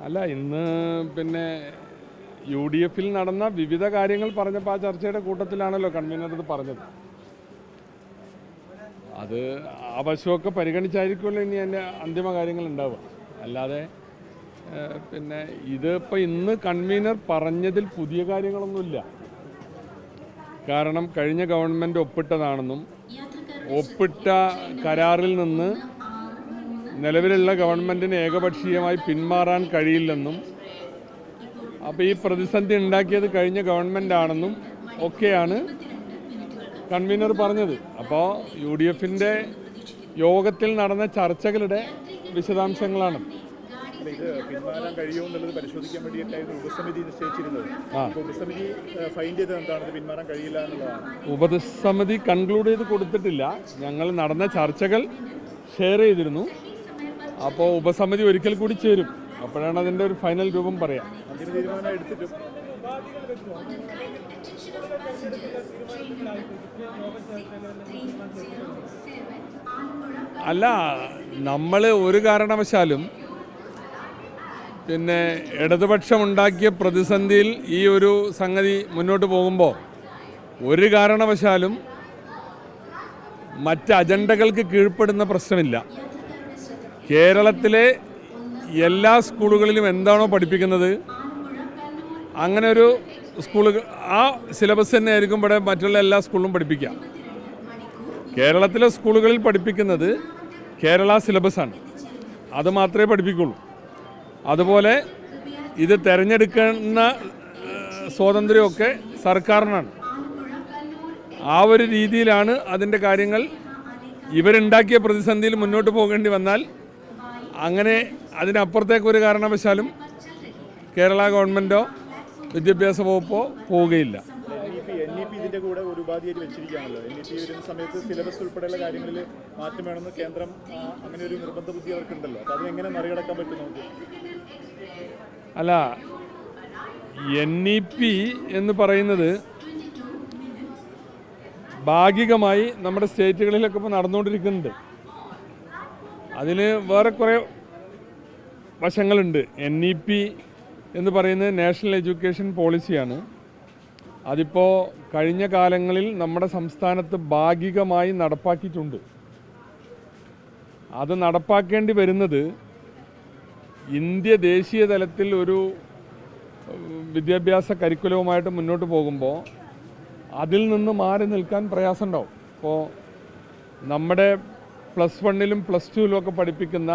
അല്ല, ഇന്ന് പിന്നെ UDF നടന്ന വിവിധ കാര്യങ്ങൾ പറഞ്ഞപ്പോൾ ആ ചർച്ചയുടെ കൂട്ടത്തിലാണല്ലോ കൺവീനർ ഇത് പറഞ്ഞത്. അത് ആ വശമൊക്കെ പരിഗണിച്ചായിരിക്കുമല്ലോ ഇനി അതിൻ്റെ അന്തിമ കാര്യങ്ങൾ ഉണ്ടാവുക. അല്ലാതെ പിന്നെ ഇതിപ്പോൾ ഇന്ന് കൺവീനർ പറഞ്ഞതിൽ പുതിയ കാര്യങ്ങളൊന്നുമില്ല. കാരണം കഴിഞ്ഞ ഗവൺമെൻറ് ഒപ്പിട്ടതാണെന്നും ഒപ്പിട്ട കരാറിൽ നിന്ന് നിലവിലുള്ള ഗവൺമെൻറ്റിന് ഏകപക്ഷീയമായി പിന്മാറാൻ കഴിയില്ലെന്നും അപ്പോൾ ഈ പ്രതിസന്ധി ഉണ്ടാക്കിയത് കഴിഞ്ഞ ഗവൺമെൻറ് ആണെന്നും ഒക്കെയാണ് കൺവീനർ പറഞ്ഞത്. അപ്പോൾ UDF യോഗത്തിൽ നടന്ന ചർച്ചകളുടെ വിശദാംശങ്ങളാണ്. ഇത് പിന്മാറാൻ കഴിയുമോ എന്നുള്ളത് പരിശോധിക്കാൻ വേണ്ടിയിട്ടായിരുന്നു ഉപസമിതി നിശ്ചയിച്ചിരുന്നത്. ഉപസമിതി ഫൈൻഡ് ചെയ്തത് എന്താണ്? പിന്മാറാൻ കഴിയില്ല എന്നുള്ളതാണ്. ഉപസമിതി കൺക്ലൂഡ് ചെയ്ത് കൊടുത്തിട്ടില്ല. ഞങ്ങൾ നടന്ന ചർച്ചകൾ ഷെയർ ചെയ്തിരുന്നു. അപ്പോൾ ഉപസമിതി ഒരിക്കൽ കൂടി ചേരും. അപ്പോഴാണ് അതിൻ്റെ ഒരു ഫൈനൽ രൂപം പറയാം. അന്തിമ തീരുമാനം എടുത്തിട്ടും അല്ല, നമ്മൾ ഒരു കാരണവശാലും പിന്നെ ഇടതുപക്ഷം ഉണ്ടാക്കിയ പ്രതിസന്ധിയിൽ ഈ ഒരു സംഗതി മുന്നോട്ട് പോകുമ്പോൾ ഒരു കാരണവശാലും മറ്റ് അജണ്ടകൾക്ക് കീഴ്പ്പെടുന്ന പ്രശ്നമില്ല. കേരളത്തിലെ എല്ലാ സ്കൂളുകളിലും എന്താണോ പഠിപ്പിക്കുന്നത് അങ്ങനെ ഒരു സ്കൂളുകൾ ആ സിലബസ് തന്നെ ആയിരിക്കും ഇവിടെ മറ്റുള്ള എല്ലാ സ്കൂളിലും പഠിപ്പിക്കുക. കേരളത്തിലെ സ്കൂളുകളിൽ പഠിപ്പിക്കുന്നത് കേരള സിലബസാണ്, അത് മാത്രമേ പഠിപ്പിക്കുള്ളൂ. അതുപോലെ ഇത് തിരഞ്ഞെടുക്കുന്ന സ്വാതന്ത്ര്യമൊക്കെ സർക്കാരിനാണ്. ആ ഒരു രീതിയിലാണ് അതിൻ്റെ കാര്യങ്ങൾ. ഇവരുണ്ടാക്കിയ പ്രതിസന്ധിയിൽ മുന്നോട്ട് പോകേണ്ടി വന്നാൽ അങ്ങനെ അതിനപ്പുറത്തേക്ക് ഒരു കാരണവശാലും കേരള ഗവൺമെൻറ്റോ വിദ്യാഭ്യാസ വകുപ്പോ പോവുകയില്ല. NEP ഇതിൻ്റെ കൂടെ ഒരു ഉപാധിയായിട്ട് വെച്ചിരിക്കുകയാണല്ലോ. NEP വരുന്ന സമയത്ത് സിലബസ് ഉൾപ്പെടെയുള്ള കാര്യങ്ങളിൽ മാറ്റം വേണമെന്ന് കേന്ദ്രം അങ്ങനെ ഒരു നിർബന്ധ ബുദ്ധി അവർക്കുണ്ടല്ലോ. അപ്പോൾ അതെങ്ങനെ മറികടക്കാൻ പറ്റും നമുക്ക്? അല്ല, NEP എന്ന് പറയുന്നത് ഭാഗികമായി നമ്മുടെ സ്റ്റേറ്റുകളിലൊക്കെ ഇപ്പോൾ നടന്നുകൊണ്ടിരിക്കുന്നുണ്ട്. അതിന് വേറെ കുറേ വശങ്ങളുണ്ട്. NEP എന്ന് പറയുന്നത് നാഷണൽ എഡ്യൂക്കേഷൻ പോളിസിയാണ്. അതിപ്പോൾ കഴിഞ്ഞ കാലങ്ങളിൽ നമ്മുടെ സംസ്ഥാനത്ത് ഭാഗികമായി നടപ്പാക്കിയിട്ടുണ്ട്. അത് നടപ്പാക്കേണ്ടി വരുന്നത് ഇന്ത്യ ദേശീയ തലത്തിൽ ഒരു വിദ്യാഭ്യാസ കരിക്കുലവുമായിട്ട് മുന്നോട്ട് പോകുമ്പോൾ അതിൽ നിന്ന് മാറി നിൽക്കാൻ പ്രയാസമുണ്ടാവും. ഇപ്പോൾ നമ്മുടെ +1 +2 പഠിപ്പിക്കുന്ന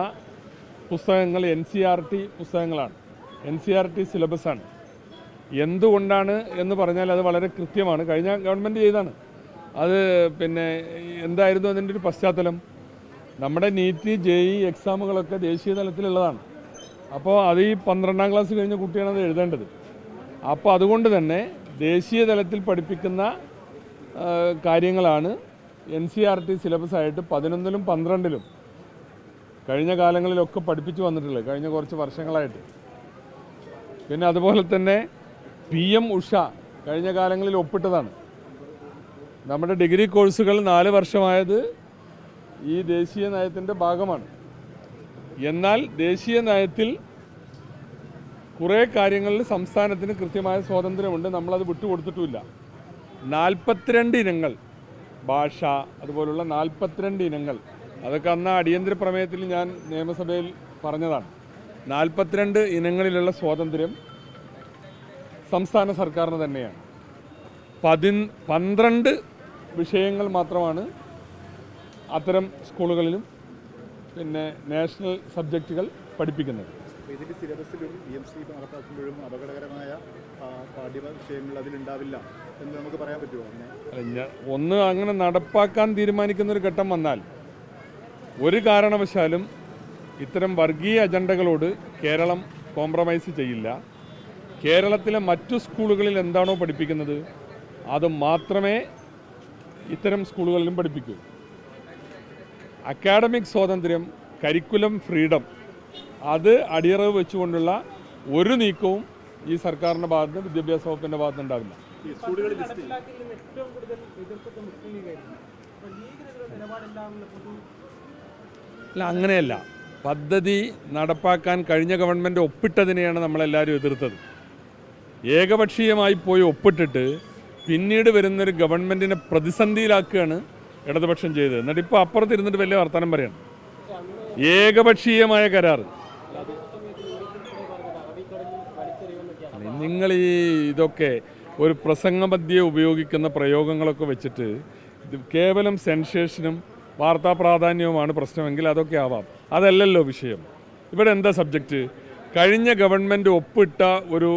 പുസ്തകങ്ങൾ NCERT പുസ്തകങ്ങളാണ്, NCERT സിലബസാണ്. എന്തുകൊണ്ടാണ് എന്ന് പറഞ്ഞാൽ അത് വളരെ കൃത്യമാണ്. കഴിഞ്ഞ ഗവൺമെൻറ് ചെയ്താണ് അത്. പിന്നെ എന്തായിരുന്നു അതിൻ്റെ ഒരു പശ്ചാത്തലം? നമ്മുടെ നീറ്റ് JEE എക്സാമുകളൊക്കെ ദേശീയ തലത്തിലുള്ളതാണ്. അപ്പോൾ അത് ഈ 12ാം ക്ലാസ് കഴിഞ്ഞ കുട്ടിയാണ് അത് എഴുതേണ്ടത്. അപ്പോൾ അതുകൊണ്ട് തന്നെ ദേശീയ തലത്തിൽ പഠിപ്പിക്കുന്ന കാര്യങ്ങളാണ് NCERT സിലബസായിട്ട് 11ലും 12ലും കഴിഞ്ഞ കാലങ്ങളിലൊക്കെ പഠിപ്പിച്ചു വന്നിട്ടുള്ളത്, കഴിഞ്ഞ കുറച്ച് വർഷങ്ങളായിട്ട്. പിന്നെ അതുപോലെ തന്നെ PM ഉഷ കഴിഞ്ഞ കാലങ്ങളിൽ ഒപ്പിട്ടതാണ്. നമ്മുടെ ഡിഗ്രി കോഴ്സുകൾ 4 വർഷമായത് ഈ ദേശീയ നയത്തിൻ്റെ ഭാഗമാണ്. എന്നാൽ ദേശീയ നയത്തിൽ കുറേ കാര്യങ്ങളിൽ സംസ്ഥാനത്തിന് കൃത്യമായ സ്വാതന്ത്ര്യമുണ്ട്. നമ്മളത് വിട്ടുകൊടുത്തിട്ടുമില്ല. 42 ഇനങ്ങൾ, ഭാഷ അതുപോലുള്ള 42 ഇനങ്ങൾ, അതൊക്കെ അന്ന് അടിയന്തര പ്രമേയത്തിൽ ഞാൻ നിയമസഭയിൽ പറഞ്ഞതാണ്. 42 ഇനങ്ങളിലുള്ള സ്വാതന്ത്ര്യം സംസ്ഥാന സർക്കാരിന് തന്നെയാണ്. 12 വിഷയങ്ങൾ മാത്രമാണ് അത്തരം സ്കൂളുകളിലും പിന്നെ നാഷണൽ സബ്ജക്റ്റുകൾ പഠിപ്പിക്കുന്നത്. ഇതിൻ്റെ സിലബസിലും BMC നടപ്പാക്കുമ്പോഴും അപകടകരമായ പാഠ്യവിഷയങ്ങൾ അതിലുണ്ടാവില്ല എന്ന് നമുക്ക് പറയാൻ പറ്റുമോ? ഒന്ന് അങ്ങനെ നടപ്പാക്കാൻ തീരുമാനിക്കുന്നൊരു ഘട്ടം വന്നാൽ ഒരു കാരണവശാലും ഇത്തരം വർഗീയ അജണ്ടകളോട് കേരളം കോംപ്രമൈസ് ചെയ്യില്ല. കേരളത്തിലെ മറ്റു സ്കൂളുകളിൽ എന്താണോ പഠിപ്പിക്കുന്നത് അത് മാത്രമേ ഇത്തരം സ്കൂളുകളിലും പഠിപ്പിക്കൂ. അക്കാഡമിക് സ്വാതന്ത്ര്യം, കരിക്കുലം ഫ്രീഡം, അത് അടിയറവ് വെച്ചുകൊണ്ടുള്ള ഒരു നീക്കവും ഈ സർക്കാരിൻ്റെ ഭാഗത്ത് നിന്ന്, വിദ്യാഭ്യാസ വകുപ്പിൻ്റെ ഭാഗത്ത് ഉണ്ടാവില്ല. അല്ല, അങ്ങനെയല്ല. പദ്ധതി നടപ്പാക്കാൻ കഴിഞ്ഞ ഗവൺമെൻറ് ഒപ്പിട്ടതിനെയാണ് നമ്മളെല്ലാവരും എതിർത്തത്. ഏകപക്ഷീയമായി പോയി ഒപ്പിട്ടിട്ട് പിന്നീട് വരുന്നൊരു ഗവൺമെൻറ്റിനെ പ്രതിസന്ധിയിലാക്കുകയാണ് ഇടതുപക്ഷം ചെയ്തത്. എന്നിട്ട് ഇപ്പോൾ അപ്പുറത്തിരുന്നിട്ട് വലിയ വർത്തമാനം പറയണം. ഏകപക്ഷീയമായ കരാർ. നിങ്ങൾ ഇതൊക്കെ ഒരു പ്രസംഗമധ്യേ ഉപയോഗിക്കുന്ന പ്രയോഗങ്ങളൊക്കെ വെച്ചിട്ട് ഇത് കേവലം സെൻസേഷനും വാർത്താ പ്രാധാന്യവുമാണ് പ്രശ്നമെങ്കിൽ അതൊക്കെ ആവാം. അതല്ലല്ലോ വിഷയം. ഇവിടെ എന്താ സബ്ജക്റ്റ്? കഴിഞ്ഞ ഗവൺമെൻറ് ഒപ്പിട്ട ഒരു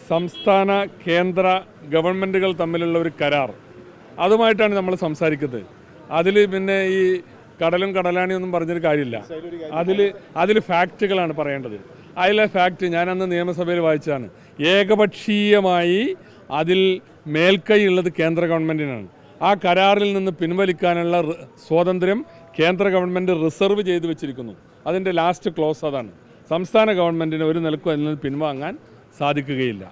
സംസ്ഥാന കേന്ദ്ര ഗവൺമെൻറ്റുകൾ തമ്മിലുള്ള ഒരു കരാർ, അതുമായിട്ടാണ് നമ്മൾ സംസാരിക്കുന്നത്. അതിൽ പിന്നെ ഈ കടലും കടലാണിയൊന്നും പറഞ്ഞൊരു കാര്യമില്ല. അതിൽ ഫാക്റ്റുകളാണ് പറയേണ്ടത്. അതിലെ ഫാക്റ്റ് ഞാൻ അന്ന് നിയമസഭയിൽ വായിച്ചതാണ്. ഏകപക്ഷീയമായി അതിൽ മേൽക്കൈയുള്ളത് കേന്ദ്ര ഗവൺമെൻറ്റിനാണ്. ആ കരാറിൽ നിന്ന് പിൻവലിക്കാനുള്ള സ്വാതന്ത്ര്യം കേന്ദ്ര ഗവൺമെൻറ് റിസർവ് ചെയ്ത് വെച്ചിരിക്കുന്നു. അതിൻ്റെ ലാസ്റ്റ് ക്ലോസ് അതാണ്. സംസ്ഥാന ഗവൺമെൻറ്റിന് ഒരു നിലക്കും അതിൽ നിന്ന് പിൻവാങ്ങാൻ സാധിക്കുകയില്ല.